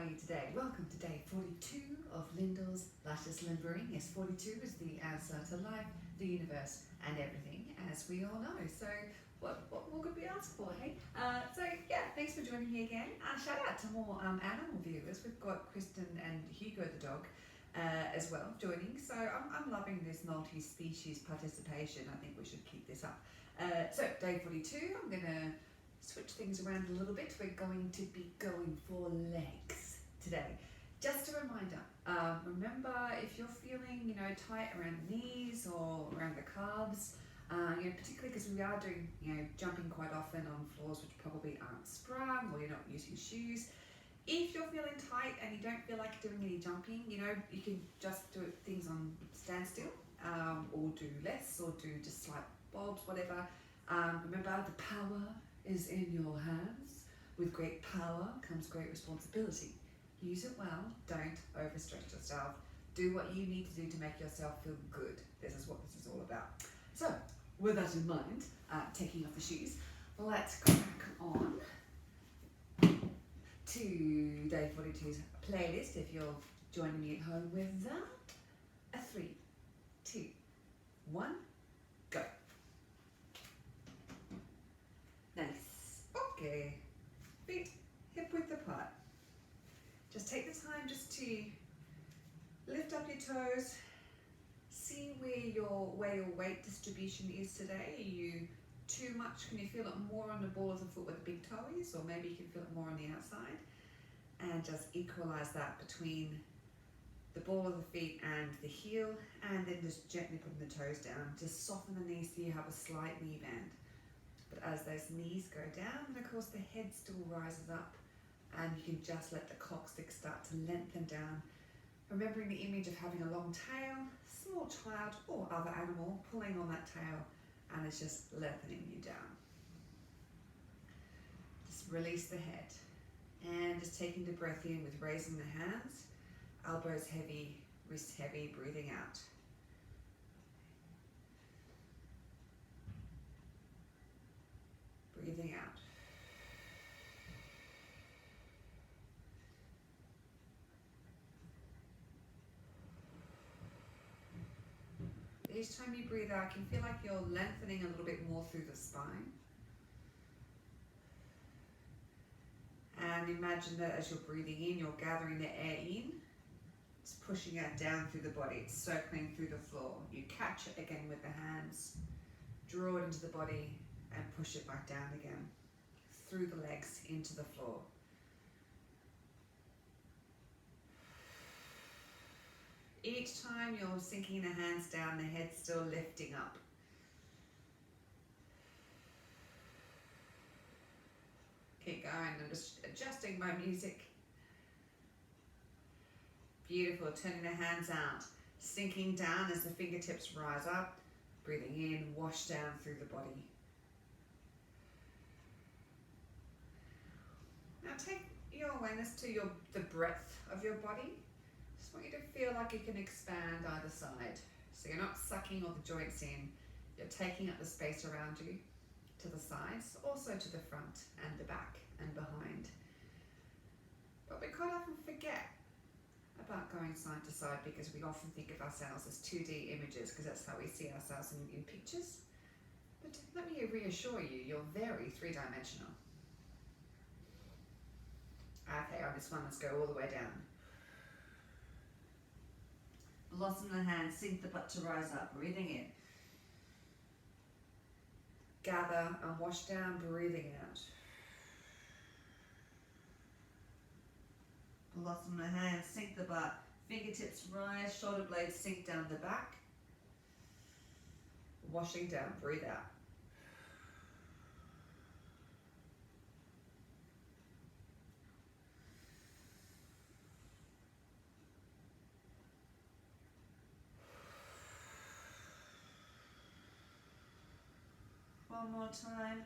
are you today? Welcome to day 42 of Lyndall's Luscious Limbering. Yes, 42 is the answer to life, the universe, and everything, as we all know. So what more could we ask for, hey? Thanks for joining me again. Shout out to more animal viewers. We've got Kristen and Hugo the dog as well joining. So I'm loving this multi-species participation. I think we should keep this up. So day 42, I'm going to switch things around a little bit. We're going to be going for legs today. Just a reminder, remember if you're feeling, tight around the knees or around the calves, particularly because we are doing, jumping quite often on floors which probably aren't sprung or you're not using shoes. If you're feeling tight and you don't feel like doing any jumping, you can just do things on standstill, or do less, or do just slight bobs, whatever. Remember, the power is in your hands. With great power comes great responsibility. Use it well, don't overstretch yourself. Do what you need to do to make yourself feel good. This is what this is all about. So, with that in mind, taking off the shoes, let's crack on to day 42's playlist. If you're joining me at home with that, 3, 2, 1, go. Nice. Okay. Feet hip width apart. Just take the time just to lift up your toes. See where your weight distribution is today. Are you too much? Can you feel it more on the ball of the foot where the big toe is, or maybe you can feel it more on the outside? And just equalize that between the ball of the feet and the heel, and then just gently putting the toes down. Just soften the knees so you have a slight knee bend. But as those knees go down, and of course the head still rises up, and you can just let the coccyx start to lengthen down. Remembering the image of having a long tail, small child or other animal pulling on that tail, and it's just lengthening you down. Just release the head, and just taking the breath in with raising the hands, elbows heavy, wrists heavy, breathing out. Breathing out. Each time you breathe out, you can feel like you're lengthening a little bit more through the spine. And imagine that as you're breathing in, you're gathering the air in. It's pushing it down through the body. It's circling through the floor. You catch it again with the hands, draw it into the body, and push it back down again, through the legs, into the floor. Each time you're sinking the hands down, the head's still lifting up. Keep going. I'm just adjusting my music. Beautiful. Turning the hands out, sinking down as the fingertips rise up, breathing in, wash down through the body. Now take your awareness to the breadth of your body. Just want you to feel like you can expand either side. So you're not sucking all the joints in, you're taking up the space around you, to the sides, also to the front and the back and behind. But we quite often forget about going side to side because we often think of ourselves as 2D images because that's how we see ourselves in pictures. But let me reassure you, you're very three-dimensional. Okay, on this one, let's go all the way down. Blossom the hands, sink the butt to rise up, breathing in. Gather and wash down, breathing out. Blossom the hands, sink the butt, fingertips rise, shoulder blades sink down the back. Washing down, breathe out. One more time.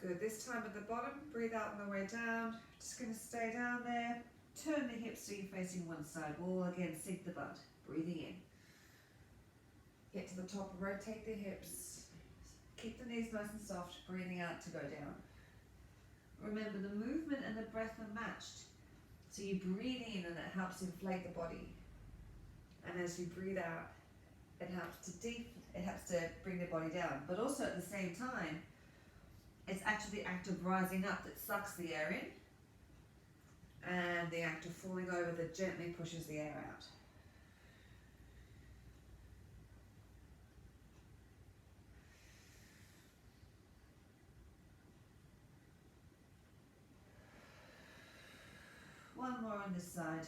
Good. This time at the bottom, breathe out on the way down. Just going to stay down there. Turn the hips so you're facing one side. Wall again, sink the butt. Breathing in. Get to the top, rotate the hips. Keep the knees nice and soft. Breathing out to go down. Remember, the movement and the breath are matched. So you breathe in and it helps inflate the body. And as you breathe out, it helps to bring the body down. But also at the same time, it's actually the act of rising up that sucks the air in. And the act of falling over that gently pushes the air out. One more on this side.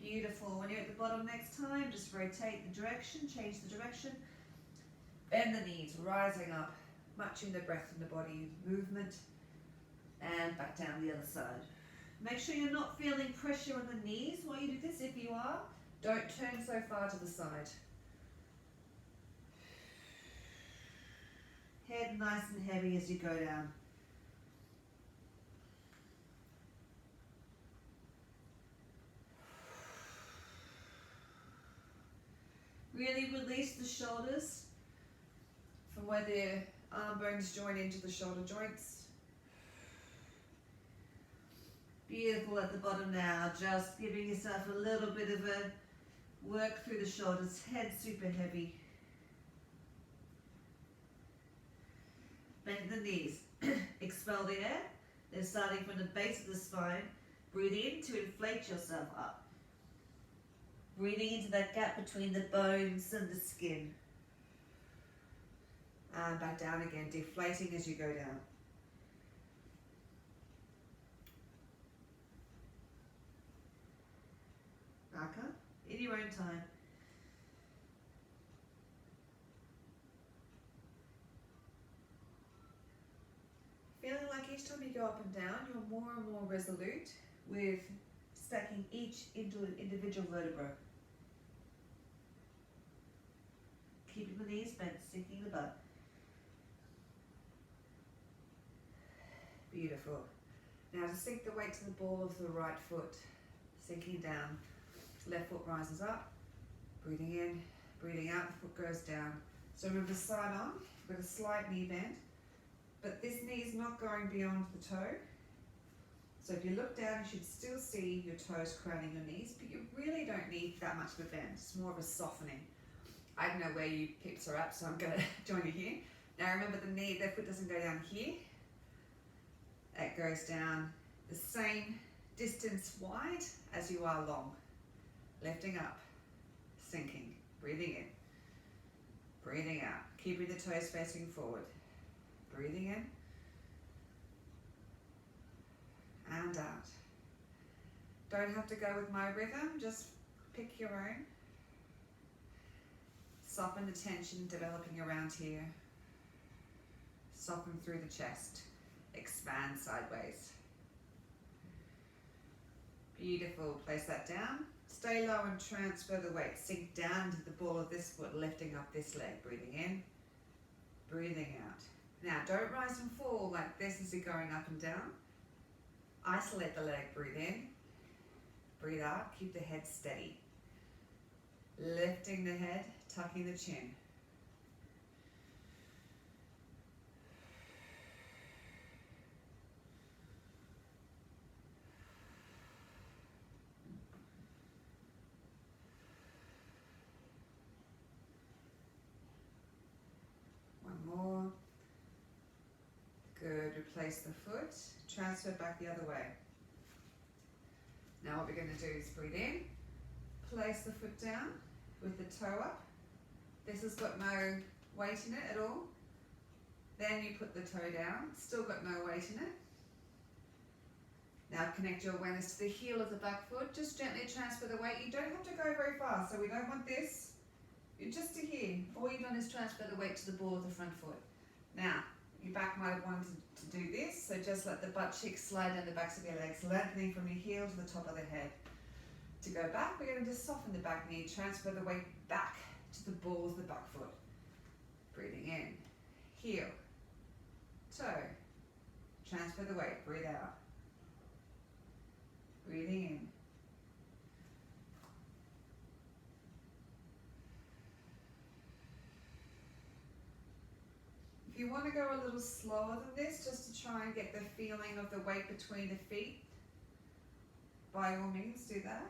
Beautiful. When you're at the bottom next time, just rotate the direction, change the direction. Bend the knees, rising up, matching the breath in the body, movement, and back down the other side. Make sure you're not feeling pressure on the knees while you do this. If you are, don't turn so far to the side. Head nice and heavy as you go down. Really release the shoulders from where the arm bones join into the shoulder joints. Beautiful at the bottom now, just giving yourself a little bit of a work through the shoulders, head super heavy. Bend the knees, expel the air, then starting from the base of the spine, breathe in to inflate yourself up. Breathing into that gap between the bones and the skin. And back down again, deflating as you go down. Back up, in your own time. Feeling like each time you go up and down, you're more and more resolute with stacking each individual vertebra. Keeping the knees bent, sinking the butt. Beautiful. Now to sink the weight to the ball of the right foot, sinking down. Left foot rises up, breathing in, breathing out, the foot goes down. So remember, side on with a slight knee bend, but this knee is not going beyond the toe. So if you look down, you should still see your toes crowning your knees, but you really don't need that much of a bend. It's more of a softening. I don't know where you pips are up, so I'm going to join you here. Now remember, the foot doesn't go down here. It goes down the same distance wide as you are long. Lifting up, sinking, breathing in, breathing out, keeping the toes facing forward. Breathing in and out. Don't have to go with my rhythm, just pick your own. Soften the tension developing around here. Soften through the chest. Expand sideways. Beautiful. Place that down. Stay low and transfer the weight. Sink down to the ball of this foot, lifting up this leg. Breathing in, breathing out. Now, don't rise and fall like this as you're going up and down. Isolate the leg. Breathe in, breathe out. Keep the head steady. Lifting the head, tucking the chin. One more. Good. Replace the foot. Transfer back the other way. Now what we're going to do is breathe in. Place the foot down with the toe up. This has got no weight in it at all. Then you put the toe down. Still got no weight in it. Now connect your awareness to the heel of the back foot. Just gently transfer the weight. You don't have to go very far, so we don't want this. You're just to here. All you've done is transfer the weight to the ball of the front foot. Now, your back might have wanted to do this, so just let the butt cheeks slide down the backs of your legs, lengthening from your heel to the top of the head. To go back, we're going to just soften the back knee, transfer the weight back to the ball of the back foot. Breathing in, heel, toe, transfer the weight, breathe out. Breathing in. you want to go a little slower than this, just to try and get the feeling of the weight between the feet, by all means do that.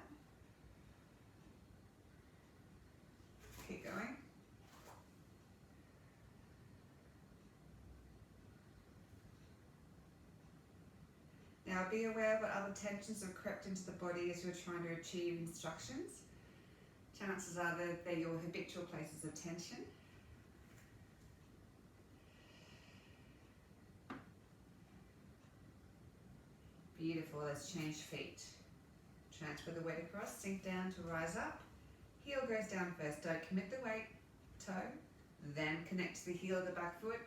Keep going. Now be aware what other tensions have crept into the body as you're trying to achieve instructions. Chances are that they're your habitual places of tension. Beautiful, let's change feet. Transfer the weight across, sink down to rise up. Heel goes down first, don't commit the weight, toe, then connect to the heel of the back foot,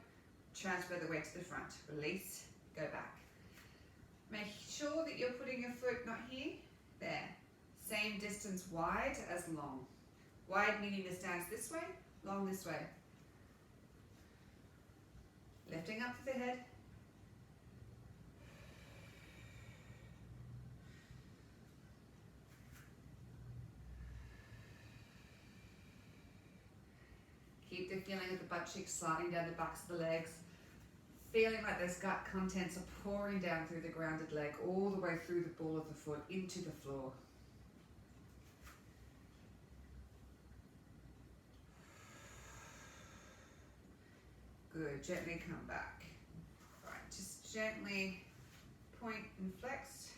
transfer the weight to the front, release, go back. Make sure that you're putting your foot not here, there. Same distance wide as long. Wide meaning the stance this way, long this way. Lifting up to the head. Keep the feeling of the butt cheeks sliding down the backs of the legs. Feeling like those gut contents are pouring down through the grounded leg, all the way through the ball of the foot into the floor. Good, gently come back. All right, just gently point and flex.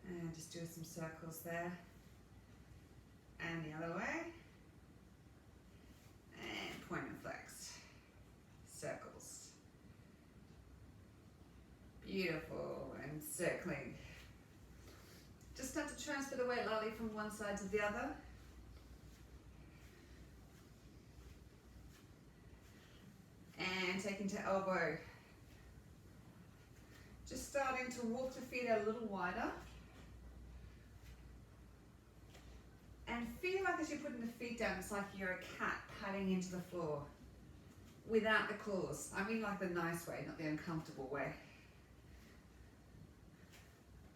And just do some circles there. And the other way. And point and flex. Circles. Beautiful, and circling. Just start to transfer the weight lightly from one side to the other. And taking to elbow. Just starting to walk the feet out a little wider. And feel like as you're putting the feet down, it's like you're a cat padding into the floor. Without the claws. I mean like the nice way, not the uncomfortable way.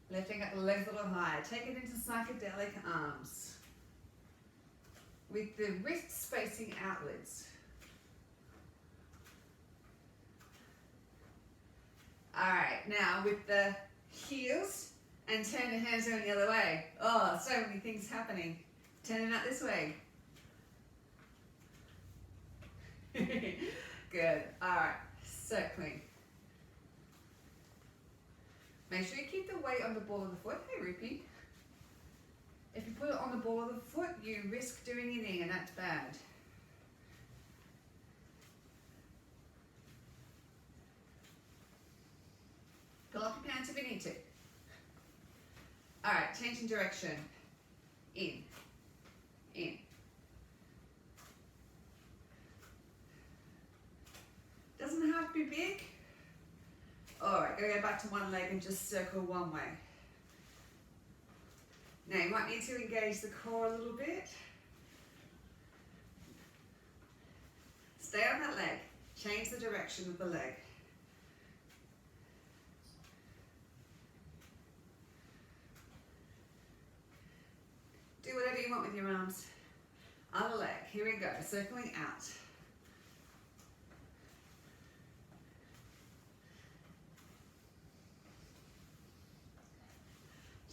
Lifting up the legs a little higher. Take it into psychedelic arms. With the wrists facing outwards. Alright, now with the heels and turn the hands around the other way. Oh, so many things happening. Turn it out this way. Good. Alright, circling. Make sure you keep the weight on the ball of the foot. Hey, Rupert. If you put it on the ball of the foot, you risk doing anything, and that's bad. Pull up your pants if you need to. Alright, changing direction. In. In. Doesn't have to be big. Alright, gonna go back to one leg and just circle one way. Now you might need to engage the core a little bit. Stay on that leg. Change the direction of the leg. Do whatever you want with your arms. Other leg, here we go, circling out.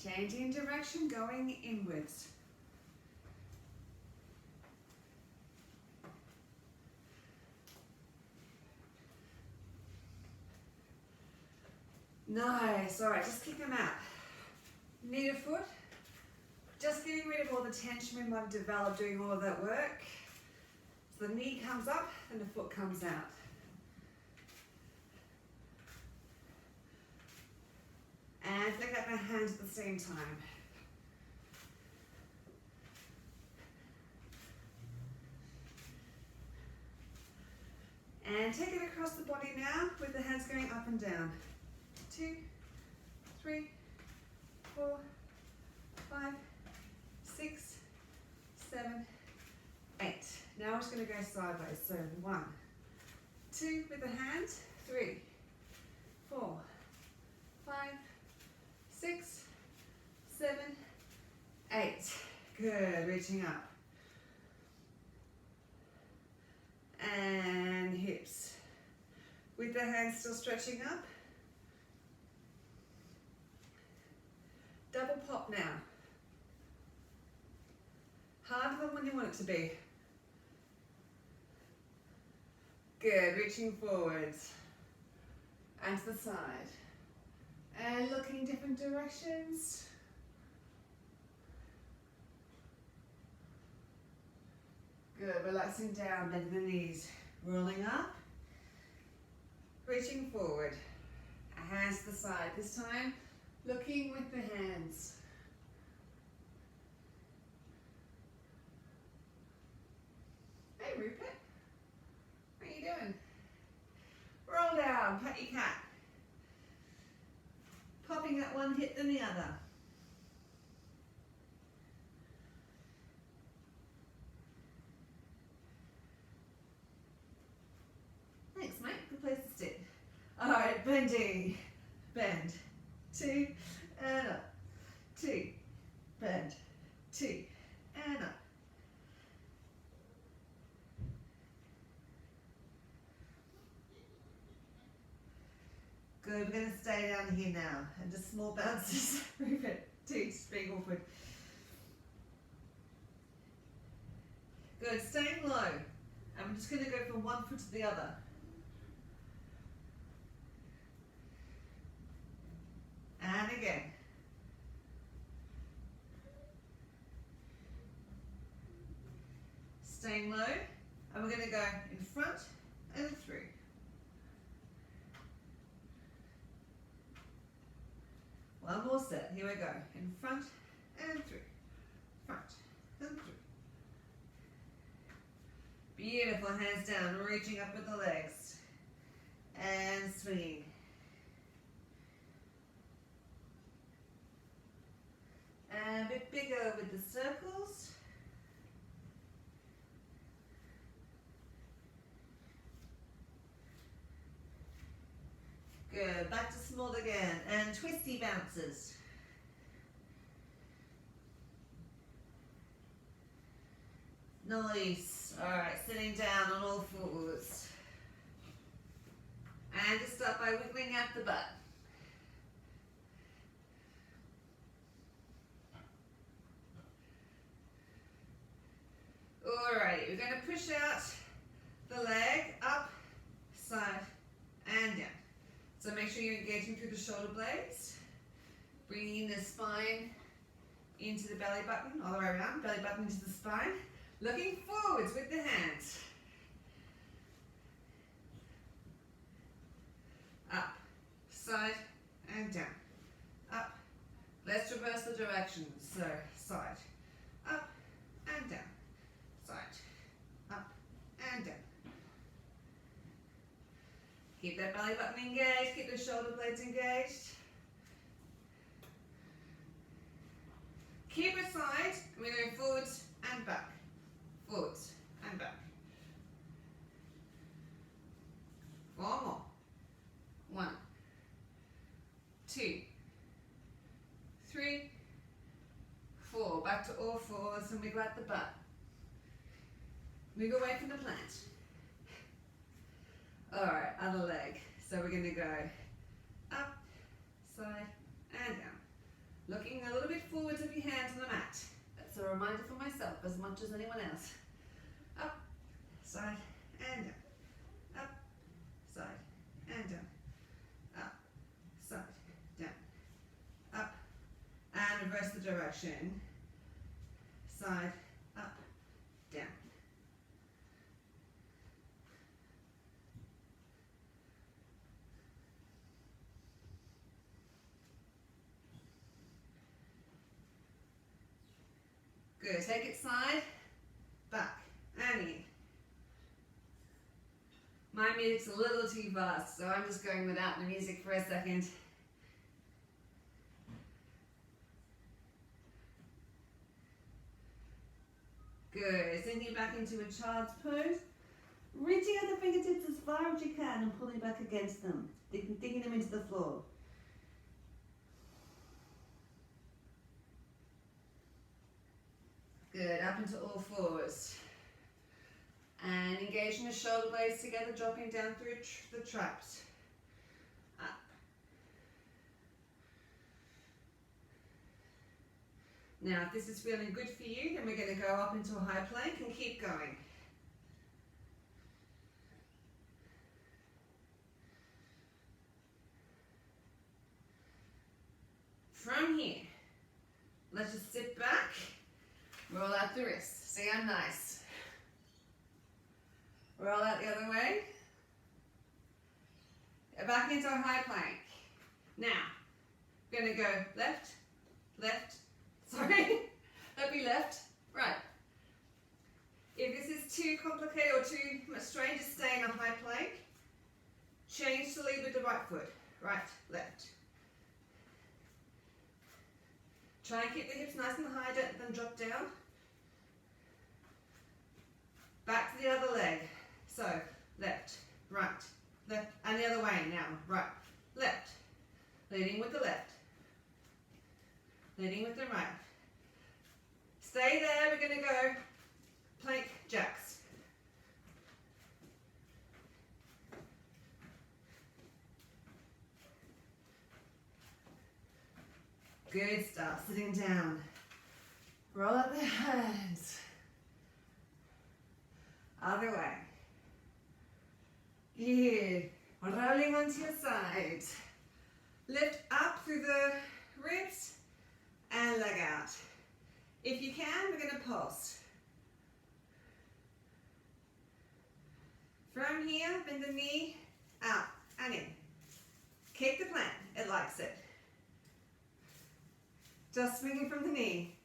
Changing direction, going inwards. Nice, all right, just kick them out. Knee to foot. Just getting rid of all the tension we might have developed doing all of that work. So the knee comes up and the foot comes out. And flick out my hands at the same time. And take it across the body now with the hands going up and down. 2, 3, 4, 5, 6, 7, 8. Now we're just going to go sideways. So 1, 2 with the hands, 3, 4, 5, 6, 7, 8. Good, reaching up. And hips. with the hands still stretching up. Double pop now. Harder than when you want it to be. Good, reaching forwards and to the side. And looking different directions. Good, relaxing down, bending the knees, rolling up, reaching forward, hands to the side. This time, looking with the hands. Hey Rupert, what are you doing? Roll down, pat your cat. Popping at one hip than the other. Thanks mate, good place to sit. Alright, bending, bend, 2, and up, 2, bend, 2, and up. Good, we're going to stay down here now, and just small bounces. Rupert, 2, spring forward. Good, staying low. And we're just going to go from one foot to the other. And again. Staying low, and we're going to go in front and through. One more set, here we go. In front and through. Front and through. Beautiful, hands down, reaching up with the legs. And swinging. And a bit bigger with the circles. Good, back to small again, and twisty bounces. Nice. Alright, sitting down on all fours. And just start by wiggling out the butt. Alright, we're going to push out the leg up, side, and down. So make sure you're engaging through the shoulder blades, bringing the spine into the belly button, all the way around, belly button into the spine, looking forwards with the hands. Up, side, and down. Up. Let's reverse the direction. So, side, up, and down. Side, up, and down. Keep that belly button engaged, keep the shoulder blades engaged. Keep it side, and we're going forwards and back. Forwards and back. 4 more. 1, 2, 3, 4. Back to all fours and wiggle at the butt. Move away from the plant. Alright, other leg. So we're going to go up, side, and down. Looking a little bit forwards with your hands on the mat. That's a reminder for myself as much as anyone else. Up, side, and down. Up, side, and down. Up, side, down. Up, and reverse the direction. Side, up, down. Good, take it side, back, and in. My music's a little too fast, so I'm just going without the music for a second. Good, sinking back into a child's pose. Reaching out the fingertips as far as you can and pulling back against them, digging them into the floor. Good, up into all fours. And engage Engaging the shoulder blades together, dropping down through the traps. Up. Now, if this is feeling good for you, then we're going to go up into a high plank and keep going. From here, let's just sit back, roll out the wrists. See how nice. Roll out the other way. Back into a high plank. Now, we're going to go left, left, sorry, that'd be left, right. If this is too complicated or too much strain, just stay in a high plank. Change to lead with the right foot. Right, left. Try and keep the hips nice and high, don't let them drop down. Back to the other leg. So, left, right, left, and the other way now. Right, left. Leading with the left. Leading with the right. Stay there, we're going to go plank jacks. Good stuff, sitting down. Roll up the hands. Other way. Good. Rolling onto your side. Lift up through the ribs and leg out. If you can, we're going to pulse. From here, bend the knee, out and in. Keep the plank, it likes it. Just swinging from the knee.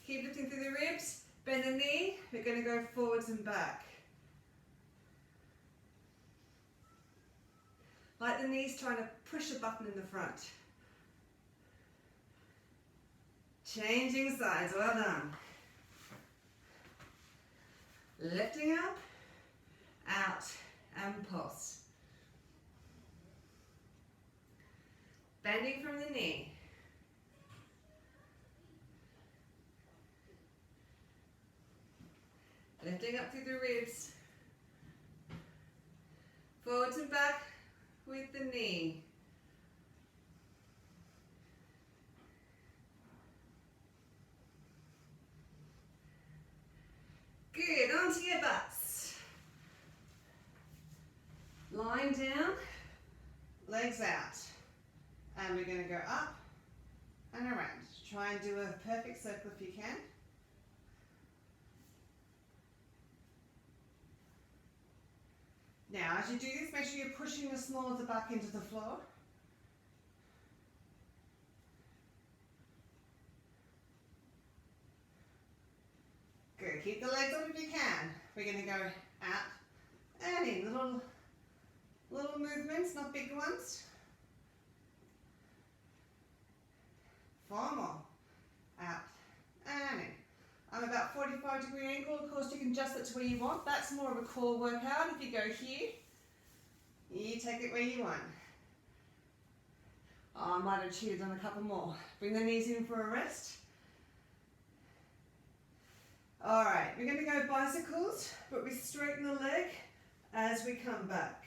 Keep lifting through the ribs, bend the knee, we're going to go forwards and back. Like the knees trying to push a button in the front. Changing sides, well done. Lifting up, out, and pulse. Bending from the knee. Lifting up through the ribs. Forwards and back with the knee. Good, onto your butts. Lying down, legs out. And we're going to go up and around. Try and do a perfect circle if you can. Now, as you do this, make sure you're pushing the small of the back into the floor. Good. Keep the legs up if you can. We're going to go out and in. Little movements, not big ones. 4 more. Out and in. I'm about 45-degree angle. Of course, you can adjust it to where you want. That's more of a core workout. If you go here, you take it where you want. Oh, I might have cheated on a couple more. Bring the knees in for a rest. All right, we're going to go bicycles, but we straighten the leg as we come back.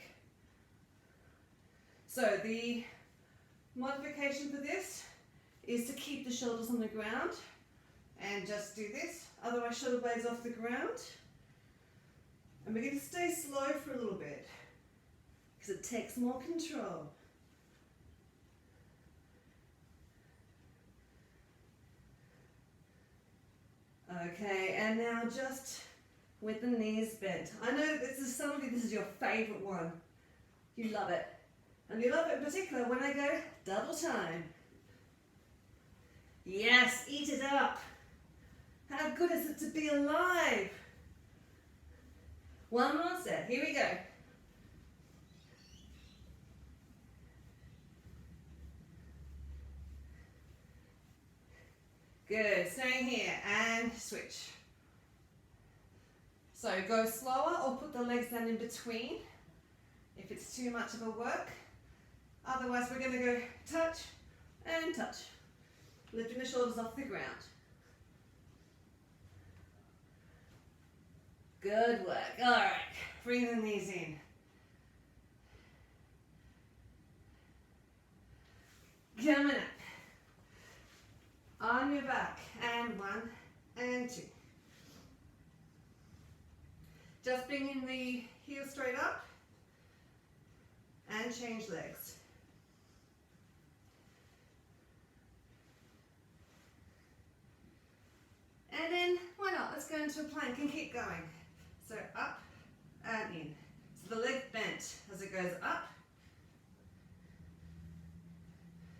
So the modification for this is to keep the shoulders on the ground. And just do this, otherwise shoulder blades off the ground. And we're going to stay slow for a little bit, because it takes more control. Okay, and now just with the knees bent. I know some of you, this is your favourite one. You love it. And you love it in particular when I go double time. Yes, eat it up. How good is it to be alive? One more set. Here we go. Good. Staying here and switch. So go slower or put the legs down in between if it's too much of a work. Otherwise, we're going to go touch and touch. Lifting the shoulders off the ground. Good work. All right, bring the knees in. Coming up. On your back, and 1 and 2. Just bringing the heel straight up and change legs. And then, why not? Let's go into a plank and keep going. So up and in. So the leg bent as it goes up.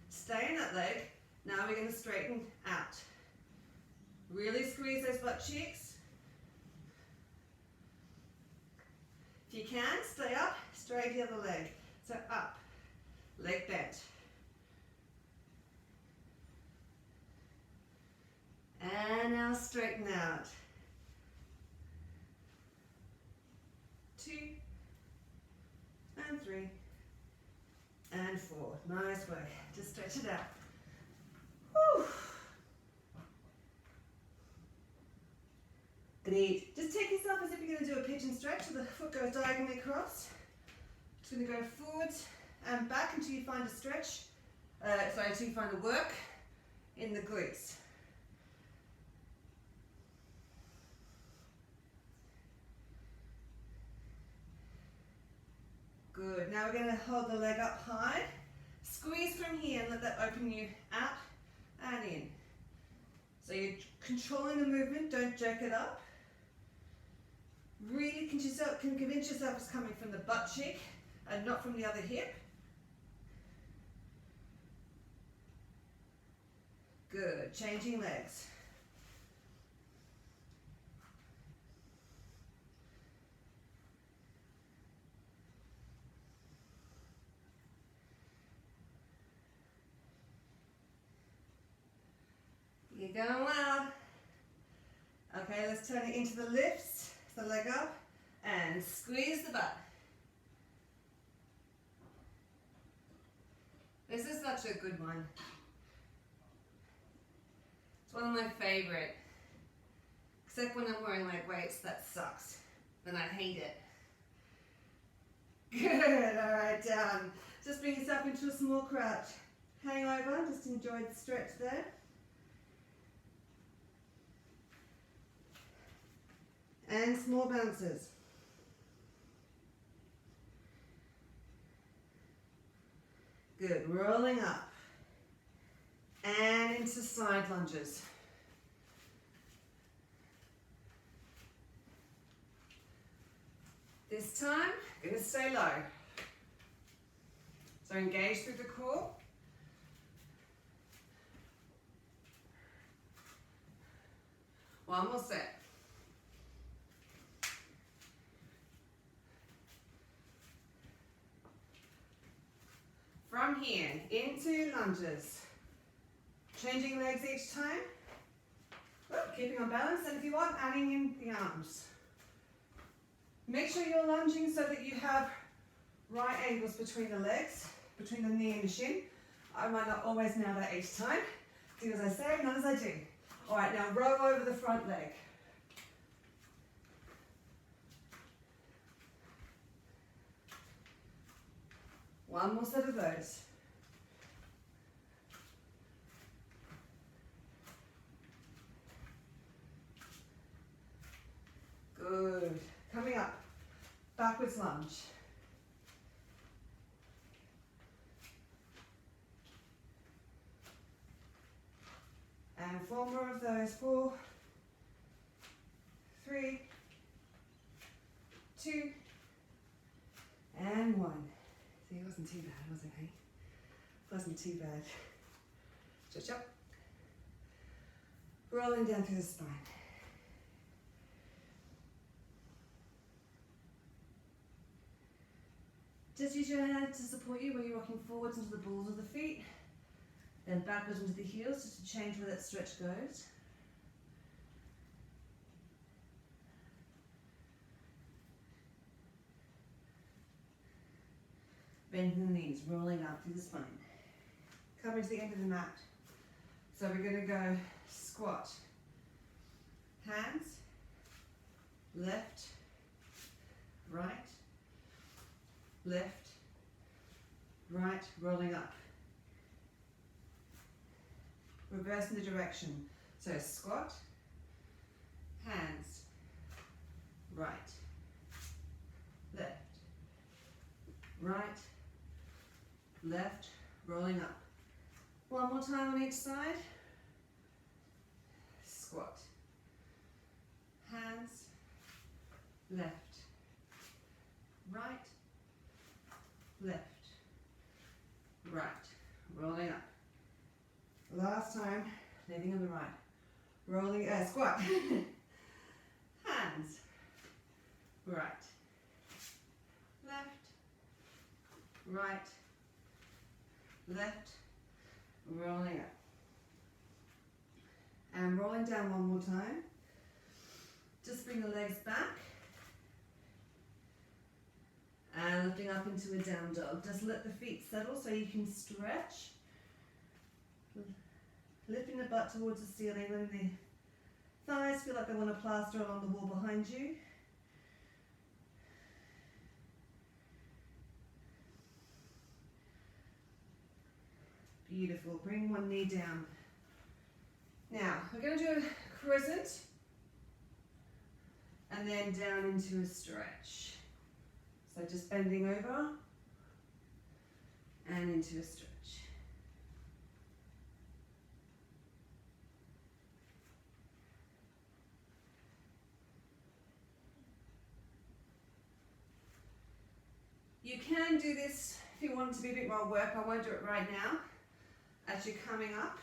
Stay in that leg. Now we're going to straighten out. Really squeeze those butt cheeks. If you can, stay up, straight the other leg. So up, leg bent. And now straighten out. 2 and 3 and 4. Nice work. Just stretch it out. Whew. Great. Just take yourself as if you're going to do a pigeon stretch, so the foot goes diagonally across. Just going to go forwards and back until you find a stretch. Until you find a work in the glutes. Good. Now we're going to hold the leg up high. Squeeze from here and let that open you out and in. So you're controlling the movement, don't jerk it up. Really convince yourself it's coming from the butt cheek and not from the other hip. Good. Changing legs. You're going well. Okay, let's turn it into the lifts. The leg up and squeeze the butt. This is such a good one. It's one of my favorite. Except when I'm wearing leg weights, that sucks. Then I hate it. Good, all right, down. Just bring yourself into a small crouch. Hang over, just enjoy the stretch there. And small bounces. Good, rolling up. And into side lunges. This time, going to stay low. So engage through the core. One more set. From here, into lunges. Changing legs each time. Keeping on balance, and if you want, adding in the arms. Make sure you're lunging so that you have right angles between the legs, between the knee and the shin. I might not always nail that each time. Do as I say, not as I do. All right, now row over the front leg. One more set of those. Good. Coming up. Backwards lunge. And 4 more of those. 4, 3, 2, and 1. See, it wasn't too bad, was it, hey? It wasn't too bad. Stretch up. Rolling down through the spine. Just use your hands to support you when you're rocking forwards into the balls of the feet, then backwards into the heels just to change where that stretch goes. Bending the knees, rolling up through the spine. Coming to the end of the mat. So we're going to go squat. Hands, left, right, left, right, rolling up. Reversing the direction. So squat, hands, right, left, right, left, rolling up. One more time on each side. Squat, hands, left, right, left, right, rolling up. Last time, leaning on the right, rolling, squat, hands, right, left, right, left, rolling up. And rolling down one more time. Just bring the legs back. And lifting up into a down dog. Just let the feet settle so you can stretch. Lifting the butt towards the ceiling, letting the thighs feel like they want to plaster along the wall behind you. Beautiful. Bring one knee down. Now, we're going to do a crescent and then down into a stretch. So just bending over and into a stretch. You can do this if you want it to be a bit more work. I won't do it right now. As you're coming up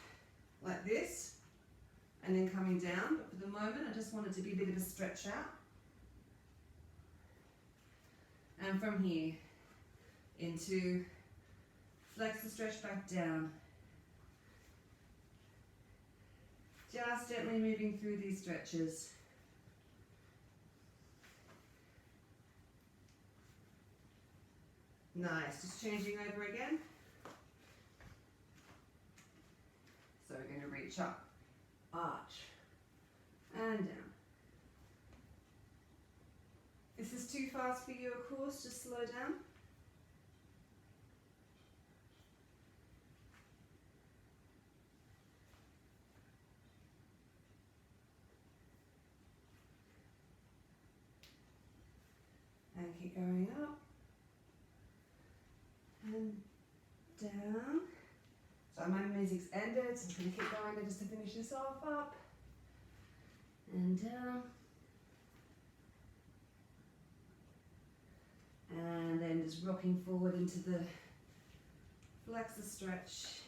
like this, and then coming down, but for the moment I just want it to be a bit of a stretch out. And from here into flex the stretch back down. Just gently moving through these stretches. Nice, just changing over again. So we're going to reach up. Arch and down. If this is too fast for you, of course, just slow down. And keep going up and down. So my music's ended, so I'm going to keep going just to finish this off. Up and down. And then just rocking forward into the flexor stretch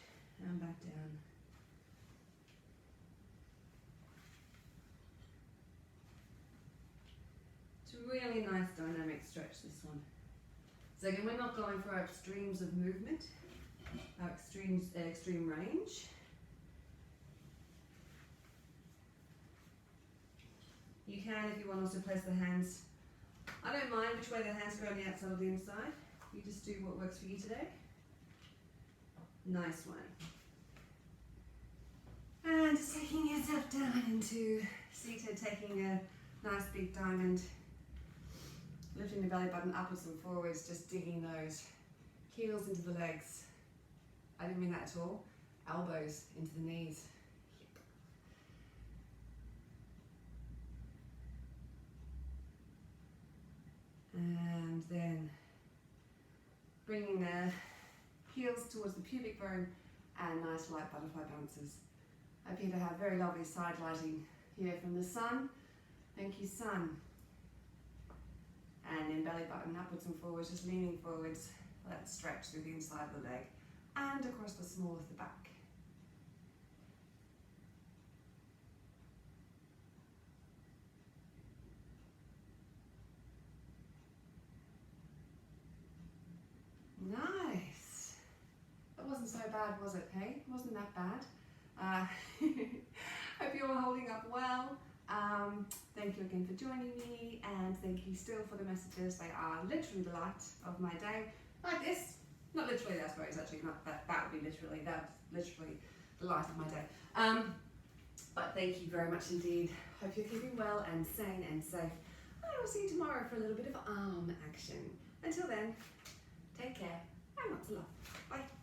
and back down. It's a really nice dynamic stretch, this one. So again, we're not going for our extremes of movement. Our extreme range. You can, if you want, also place the hands. I don't mind which way the hands go on the outside or the inside. You just do what works for you today. Nice one. And just taking yourself down into seated, taking a nice big diamond. Lifting the belly button upwards and forwards, just digging those heels into the legs. I didn't mean that at all. Elbows into the knees. And then bringing the heels towards the pubic bone and nice light butterfly bounces. I appear to have very lovely side lighting here from the sun. Thank you, sun. And then belly button upwards and forwards, just leaning forwards. Let it stretch through the inside of the leg and across the small of the back. Nice. That wasn't so bad, was it, hey? It wasn't that bad. Hope you're all holding up well. Thank you again for joining me, and thank you still for the messages. They are literally the light of my day. Like this. Not literally, I suppose, actually, not that would be literally, that's literally the light of my day. But thank you very much indeed. Hope you're keeping well and sane and safe. and I'll see you tomorrow for a little bit of arm action. Until then, take care and lots of love. Bye.